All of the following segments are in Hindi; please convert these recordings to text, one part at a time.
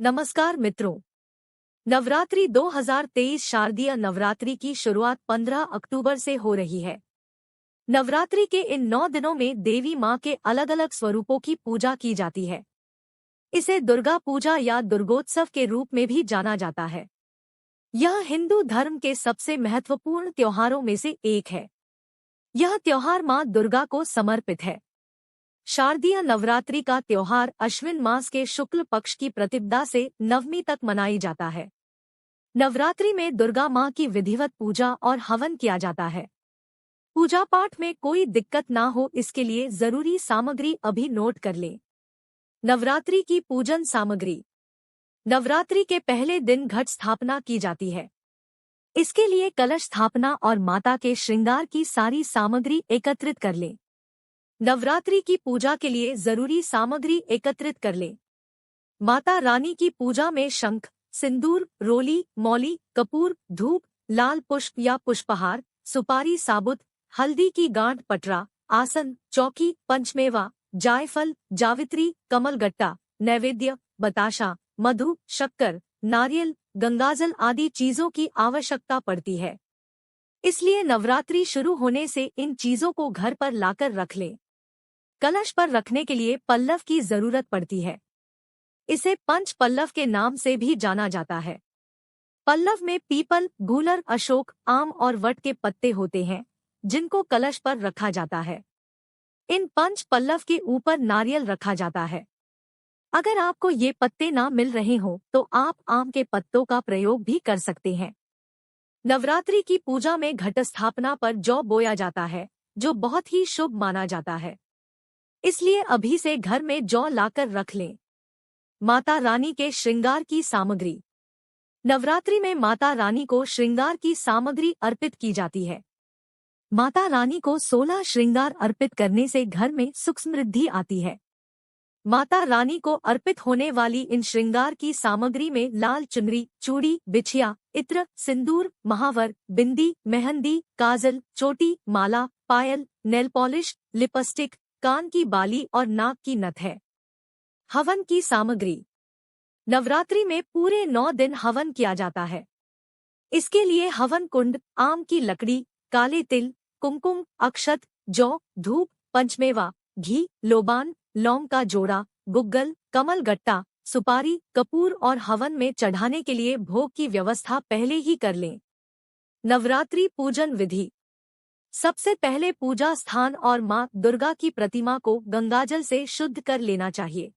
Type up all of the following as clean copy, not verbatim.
नमस्कार मित्रों। नवरात्रि 2023 शारदीय नवरात्रि की शुरुआत 15 अक्टूबर से हो रही है। नवरात्रि के इन 9 दिनों में देवी माँ के अलग अलग स्वरूपों की पूजा की जाती है। इसे दुर्गा पूजा या दुर्गोत्सव के रूप में भी जाना जाता है। यह हिंदू धर्म के सबसे महत्वपूर्ण त्योहारों में से एक है। यह त्योहार माँ दुर्गा को समर्पित है। शारदीय नवरात्रि का त्योहार अश्विन मास के शुक्ल पक्ष की प्रतिपदा से नवमी तक मनाई जाता है। नवरात्रि में दुर्गा माँ की विधिवत पूजा और हवन किया जाता है। पूजा पाठ में कोई दिक्कत ना हो इसके लिए जरूरी सामग्री अभी नोट कर लें। नवरात्रि की पूजन सामग्री। नवरात्रि के पहले दिन घट स्थापना की जाती है। इसके लिए कलश स्थापना और माता के श्रृंगार की सारी सामग्री एकत्रित कर लें। नवरात्रि की पूजा के लिए जरूरी सामग्री एकत्रित कर लें। माता रानी की पूजा में शंख, सिंदूर, रोली, मौली, कपूर, धूप, लाल पुष्प या पुष्पहार, सुपारी साबुत, हल्दी की गांठ, पटरा, आसन, चौकी, पंचमेवा, जायफल, जावित्री, कमलगट्टा, नैवेद्य, बताशा, मधु, शक्कर, नारियल, गंगाजल आदि चीजों की आवश्यकता पड़ती है। इसलिए नवरात्रि शुरू होने से इन चीजों को घर पर लाकर रख लें। कलश पर रखने के लिए पल्लव की जरूरत पड़ती है। इसे पंच पल्लव के नाम से भी जाना जाता है। पल्लव में पीपल, गूलर, अशोक, आम और वट के पत्ते होते हैं, जिनको कलश पर रखा जाता है। इन पंच पल्लव के ऊपर नारियल रखा जाता है। अगर आपको ये पत्ते ना मिल रहे हो तो आप आम के पत्तों का प्रयोग भी कर सकते हैं। नवरात्रि की पूजा में घट स्थापना पर जौ बोया जाता है, जो बहुत ही शुभ माना जाता है। इसलिए अभी से घर में जौ लाकर रख लें। माता रानी के श्रृंगार की सामग्री। नवरात्रि में माता रानी को श्रृंगार की सामग्री अर्पित की जाती है। माता रानी को 16 श्रृंगार अर्पित करने से घर में सुख समृद्धि आती है। माता रानी को अर्पित होने वाली इन श्रृंगार की सामग्री में लाल चुनरी, चूड़ी, बिछिया, इत्र, सिंदूर, महावर, बिंदी, मेहंदी, काजल, चोटी, माला, पायल, नेल पॉलिश, लिपस्टिक, कान की बाली और नाक की नथ है। हवन की सामग्री। नवरात्रि में पूरे 9 दिन हवन किया जाता है। इसके लिए हवन कुंड, आम की लकड़ी, काले तिल, कुमकुम, अक्षत, जौ, धूप, पंचमेवा, घी, लोबान, लौंग का जोड़ा, गुग्गल, कमल गट्टा, सुपारी, कपूर और हवन में चढ़ाने के लिए भोग की व्यवस्था पहले ही कर लें। नवरात्रि पूजन विधि। सबसे पहले पूजा स्थान और मां दुर्गा की प्रतिमा को गंगाजल से शुद्ध कर लेना चाहिए।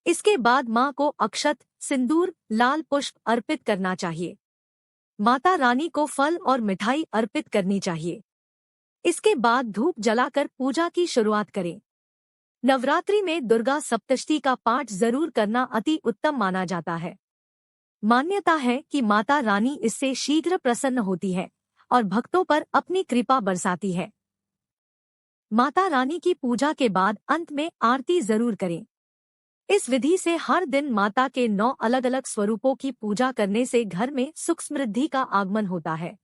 इसके बाद मां को अक्षत, सिंदूर, लाल पुष्प अर्पित करना चाहिए। माता रानी को फल और मिठाई अर्पित करनी चाहिए। इसके बाद धूप जलाकर पूजा की शुरुआत करें। नवरात्रि में दुर्गा सप्तशती का पाठ जरूर करना अति उत्तम माना जाता है। मान्यता है कि माता रानी इससे शीघ्र प्रसन्न होती है और भक्तों पर अपनी कृपा बरसाती है। माता रानी की पूजा के बाद अंत में आरती जरूर करें। इस विधि से हर दिन माता के 9 अलग अलग स्वरूपों की पूजा करने से घर में सुख समृद्धि का आगमन होता है।